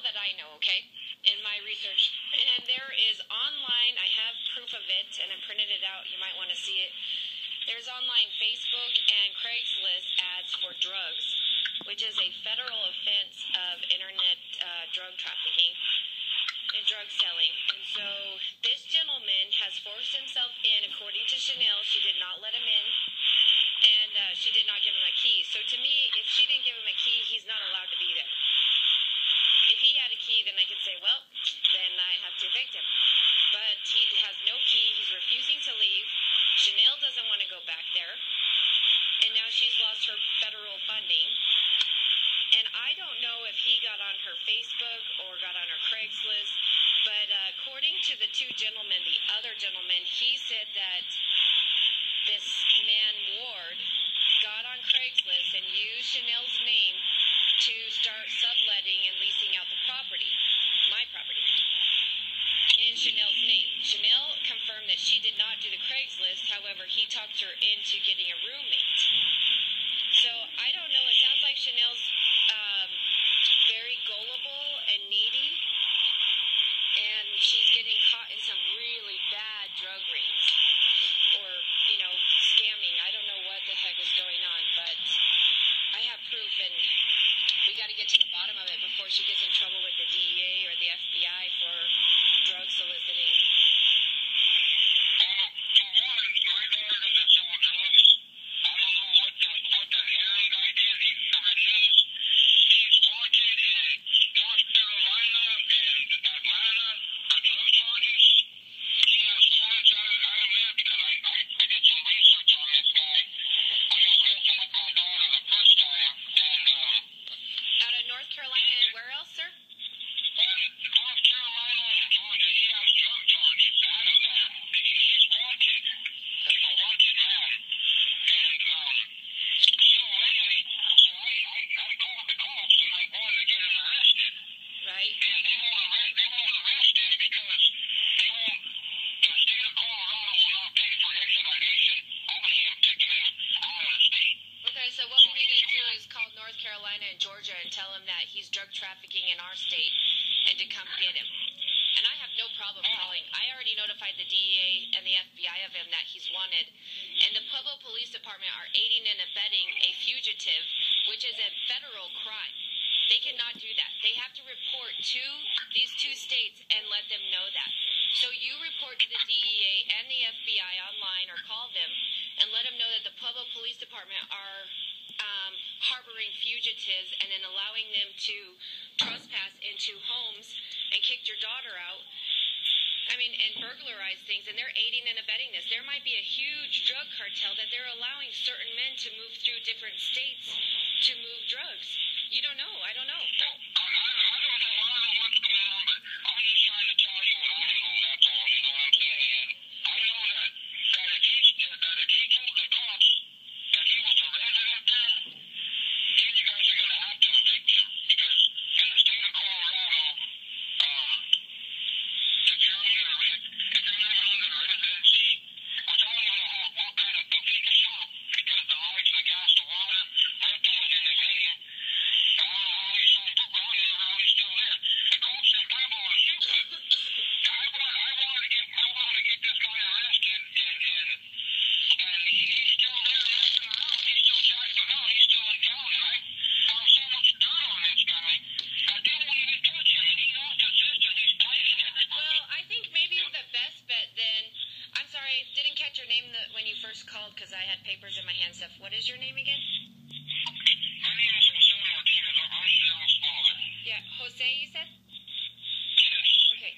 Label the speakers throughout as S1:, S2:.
S1: Chanel that I know, okay, in my research, and there is online, I have proof of it, and I printed it out, you might want to see it. There's online Facebook and Craigslist ads for drugs, which is a federal offense of internet drug trafficking and drug selling. And so this gentleman has forced himself in, according to Chanel. She did not let him in, and she did not give him a key. So to me, if she didn't give him a key, he's not allowed to be there. If he had a key, then I could say, well, then I have to evict him. But he has no key. He's refusing to leave. Chanel doesn't want to go back there. And now she's lost her federal funding. And I don't know if he got on her Facebook or got on her Craigslist, but according to the two gentlemen, the other gentleman, he said that this man, Ward, got on Craigslist and used Chanel's name to start subletting and leasing out the property, my property, in Chanel's name. Chanel confirmed that she did not do the Craigslist, however, he talked her into getting a roommate. So, I don't know, it sounds like Chanel's very gullible and needy, and she's getting caught in some really bad drug rings, or, scamming. I don't know what the heck is going on, but I have proof, and we got to get to the bottom of it before she gets in trouble with the DEA or the FBI for drug soliciting. Trafficking in our state and to come get him. And I have no problem calling. I already notified the DEA and the FBI of him that he's wanted. And the Pueblo Police Department are aiding and abetting a fugitive, which is a federal crime. They cannot do that. They have to report to these two states and let them know that. So you report to the DEA and the FBI online or call them and let them know that the Pueblo Police Department are harboring fugitives and then allowing them to trespass into homes and kick your daughter out. And burglarize things, and they're aiding and abetting this. There might be a huge drug cartel that they're allowing certain men to move through different states to move drugs. You don't know. I don't know.
S2: I don't know what's going on, but I'm just trying to tell you what I know. That's all. You know what I'm saying? And I know that if he told the cops that he was a resident there, then you guys are going to have to evict him. Because in the state of Colorado, if you're living under residency, which I don't even know what kind of book he can show, because the lights, the gas, the water, everything was in his name. I don't know how he's showing book, but I don't even know how he's still there. The cops in Pueblo are stupid. I wanted to get this guy arrested, and he's still there messing around. He's still jacking around. He's still in town, and I found so much dirt on this guy that they won't even touch him, and he knows the system. He's playing everybody.
S1: Well, I think maybe the best bet then, I'm sorry, I didn't catch your name when you first called because I had papers in my hand stuff. What is your name again?
S2: My name is Jose Martinez. I'm Chanel's father.
S1: Yeah, Jose, you said?
S2: Yes.
S1: Okay.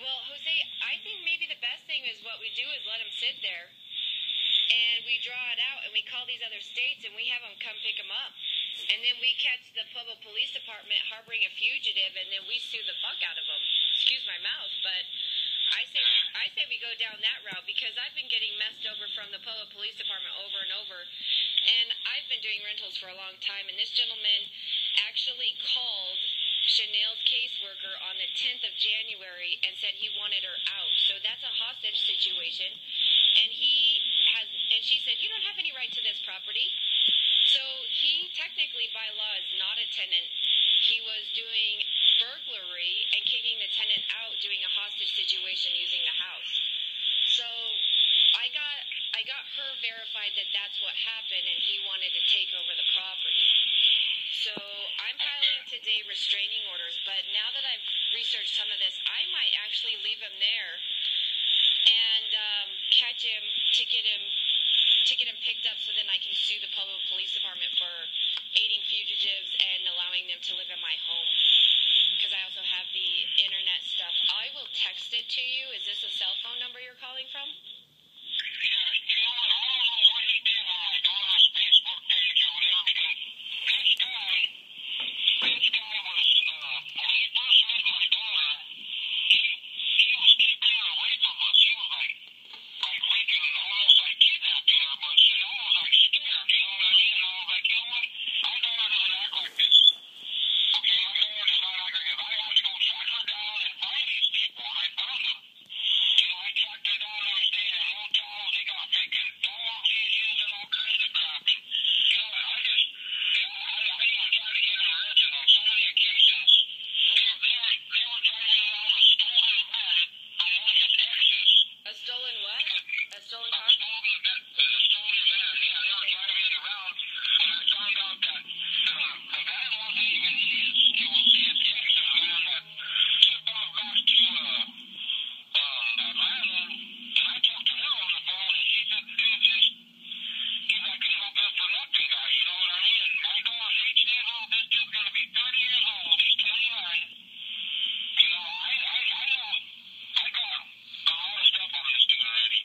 S1: Well, Jose, I think maybe the best thing is what we do is let him sit there, and we draw it out, and we call these other states, and we have them come pick him up. And then we catch the Pueblo Police Department harboring a fugitive, and then we sue the fuck out of them. Excuse my mouth, but I say we go down that route, because I've been getting messed over from the Pueblo Police Department over and over, and I've been doing rentals for a long time, and this gentleman actually called Chanel's caseworker on the 10th of January and said he wanted her out. So that's a hostage situation, and she said, you don't have any right to this property. So he technically by law is not a tenant. He was doing burglary and kicking the tenant out, doing a hostage situation using the house. So I got her verified that that's what happened, and he wanted to take over the property. So I'm filing today restraining orders, but now that I've researched some of this, I might actually leave him there and catch him to get him picked up, so then I can sue the Pueblo Police Department for aiding fugitives and allowing them to live in my home. Because I also have the internet stuff. I will text it to you. Is this a cell phone number you're calling from?
S2: Yeah, you know what? I don't know what he did on my daughter's Facebook page or whatever, because this guy was, when he first met my daughter, he was keeping her away from us. He was like making almost like kidnapping her, but she almost like scared, you know what I mean? And I was like, you know what? My daughter doesn't act like this. Okay, my daughter does not act like this. I have to go track her down and find these people, and I found them. You know, I tracked her down. They were staying in hotels. They got freaking dog issues and all kinds of crap. And, you know, I even tried to get her arrested on so many occasions. They were driving around a stolen van from one of his exes.
S1: A stolen what? A stolen car?
S2: A stolen van, yeah. They were driving it around, and I found out that the van wasn't even his. It was his ex's van that took off back to Atlanta, and I talked to him on the phone, and he said the dude he's like a no good for nothing guy, you know what I mean? And my daughter's 18 years old, this dude's gonna be 30 years old, he's 29. You know, I know, I got a lot of stuff on this dude already.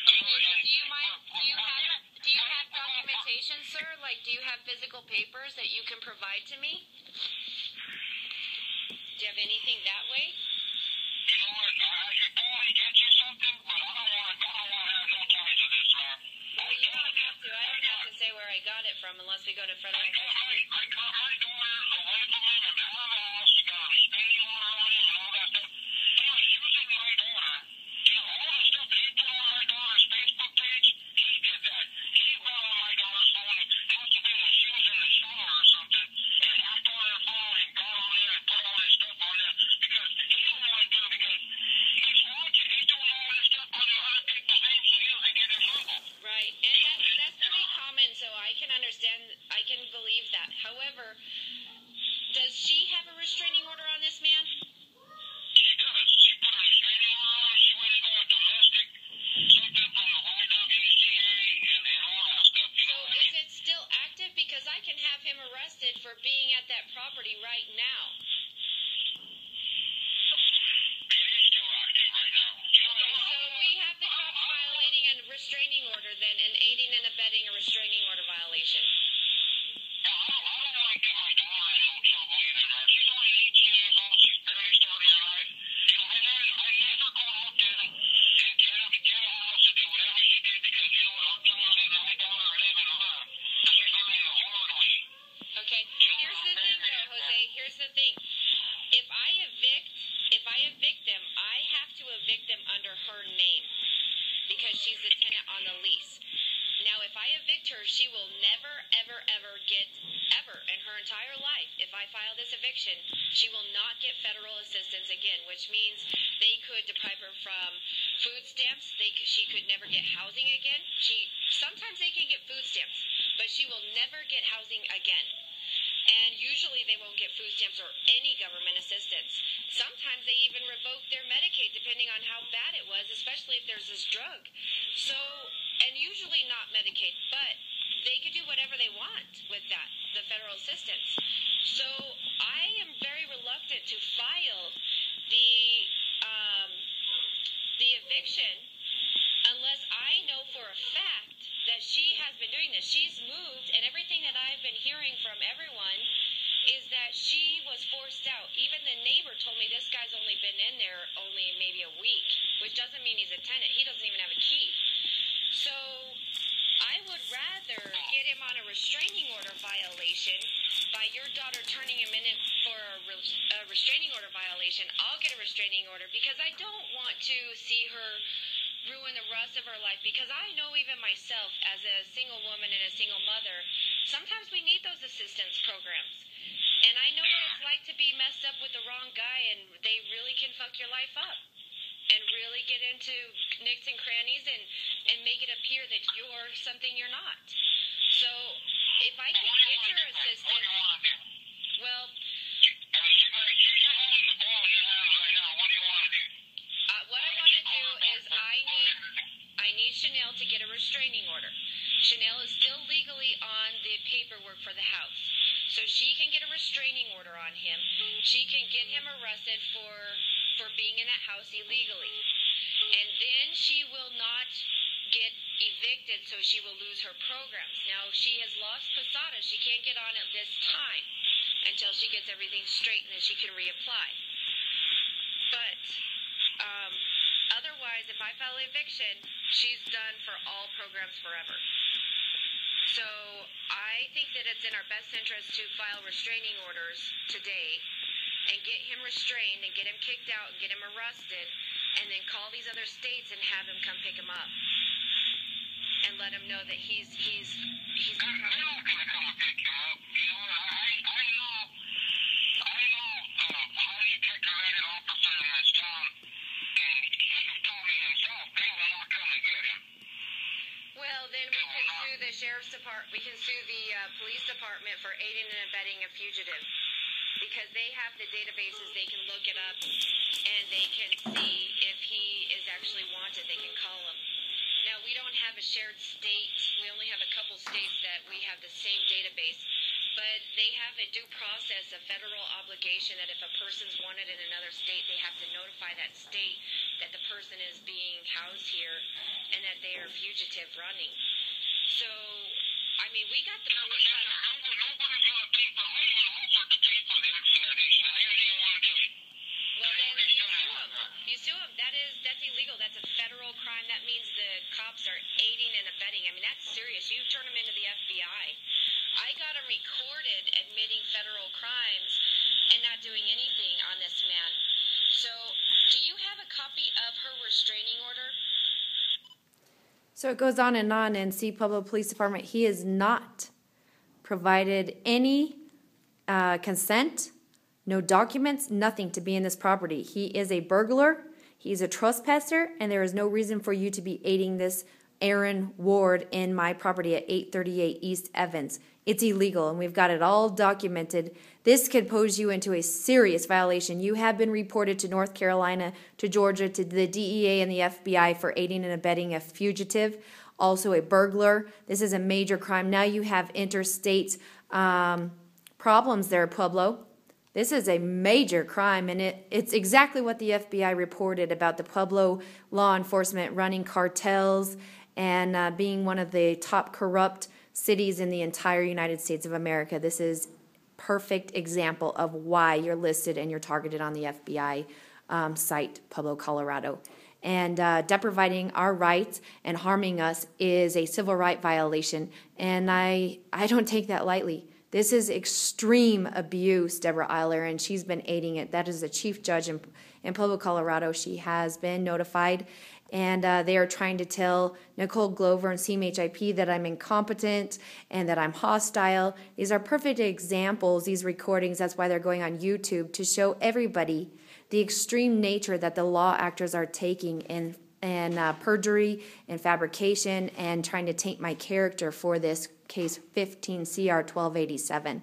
S1: Okay, well, do you have documentation, sir? Like, do you have physical papers that you can provide to me? Do you have anything that way?
S2: You know what, I could probably get you something, but I don't want to have no ties to this, man.
S1: Well, you don't have to. I don't have to say where I got it from unless we go to federal
S2: I got
S1: court.
S2: my daughter away from him and out of the house. He got a restraining order on him and all that stuff. He was using my daughter. You know, all the stuff he put on my daughter's Facebook page, he did that. He went on my daughter's phone. It must have been when she was in the shower or something, and hacked on her phone and got on there and put all this stuff on there, because he didn't want to do it, because he's watching. He's doing all this stuff under other people's names so he doesn't get in trouble.
S1: Right, and that's pretty common, so I can understand, I can believe that. However, does she have a restraining order on this man?
S2: She does. She put a restraining order on. She went and got a domestic, something from the YWCA and all that stuff. You
S1: So
S2: know what I
S1: is
S2: mean?
S1: it still active? Because I can have him arrested for being at that property right now.
S2: It is still active right now. You know,
S1: Okay, so we have the cops violating a restraining order then, and aiding and abetting a restraining order violation.
S2: I don't want to get my daughter in no trouble either, man. She's only 18 years old. She's barely starting her life. You know, I never go out there and get a house and do whatever she did, because, you know what, I'm trying to let my daughter live in her. And she's learning the hard way.
S1: Okay, here's the thing though, Jose, here's the thing. If I evict them, I have to evict them under her name, because she's the tenant on the lease. Now, if I evict her, she will never, ever, ever get, ever in her entire life, if I file this eviction, she will not get federal assistance again, which means they could deprive her from food stamps. She could never get housing again. Sometimes they can get food stamps, but she will never get housing again. And usually they won't get food stamps or any government assistance. Sometimes they even revoke their Medicaid depending on how bad it was, especially if there's this drug. So, and usually not Medicaid, but they could do whatever they want with that, the federal assistance. So I am very reluctant to file the eviction unless I know for a fact that she has been doing this. She's moved, and everything that I've been hearing from everyone is that she was forced out. Even the neighbor told me this guy's only been in there only maybe a week, which doesn't mean he's a tenant. He doesn't even have a key. So I would rather get him on a restraining order violation by your daughter turning him in for a restraining order violation. I'll get a restraining order because I don't want to see her ruin the rest of her life, because I know even myself as a single woman and a single mother, sometimes we need those assistance programs. And I know what it's like to be messed up with the wrong guy, and they really can fuck your life up and really get into nicks and crannies and make it appear that you're something you're not. So if I can get your assistance, well,
S2: You're holding the ball in your hands right now. What do you want to do?
S1: what I want to do is I need Chanel to get a restraining order. Chanel is still legally on the paperwork for the house. So she can get a restraining order on him. She can get him arrested for being in that house illegally. And then she will not get evicted, so she will lose her programs. Now, she has lost Posada. She can't get on it this time until she gets everything straight, and then she can reapply. But otherwise, if I file eviction, she's done for all programs forever. So I think that it's in our best interest to file restraining orders today and get him restrained and get him kicked out and get him arrested, and then call these other states and have him come pick him up and let him know that he's
S2: They're not going to come and pick you up. You know, I know highly decorated officer in this town, and he's told me himself they will not come and get him.
S1: Well, then we can sue the sheriff's department. We can sue the police department for aiding and abetting a fugitive, because they have the databases. They can look it up, and they can see if he is actually wanted. They can call him. Now, we don't have a shared state. We only have a couple states that we have the same database, but they have a due process, a federal obligation that if a person's wanted in another state, they have to notify that state that the person is being housed here and that they are fugitive running. So, I mean, we got the police on.
S2: Nobody's going to pay for it. I even offered to pay for the extradition. I didn't even want to do it.
S1: Well, then you sue them. You sue them. That's illegal. That's a federal crime. That means the cops are aiding and abetting. I mean, that's serious. You turn them into the FBI. I got them recorded admitting federal crimes and not doing anything on this man. So, do you have a copy of her restraining order?
S3: So it goes on, and see Pueblo Police Department. He has not provided any consent, no documents, nothing to be in this property. He is a burglar. He's a trespasser, and there is no reason for you to be aiding this Aaron Ward in my property at 838 East Evans. It's illegal, and we've got it all documented. This could pose you into a serious violation. You have been reported to North Carolina, to Georgia, to the DEA and the FBI for aiding and abetting a fugitive, also a burglar. This is a major crime. Now you have interstate problems there, Pueblo. This is a major crime, and it's exactly what the FBI reported about the Pueblo law enforcement running cartels and being one of the top corrupt cities in the entire United States of America. This is perfect example of why you're listed and you're targeted on the FBI site, Pueblo, Colorado. And depriving our rights and harming us is a civil right violation, and I don't take that lightly. This is extreme abuse, Deborah Eiler, and she's been aiding it. That is the chief judge in Pueblo, Colorado. She has been notified, and they are trying to tell Nicole Glover and CMHIP that I'm incompetent and that I'm hostile. These are perfect examples, these recordings. That's why they're going on YouTube, to show everybody the extreme nature that the law actors are taking in perjury and fabrication and trying to taint my character for this case 15 CR 1287.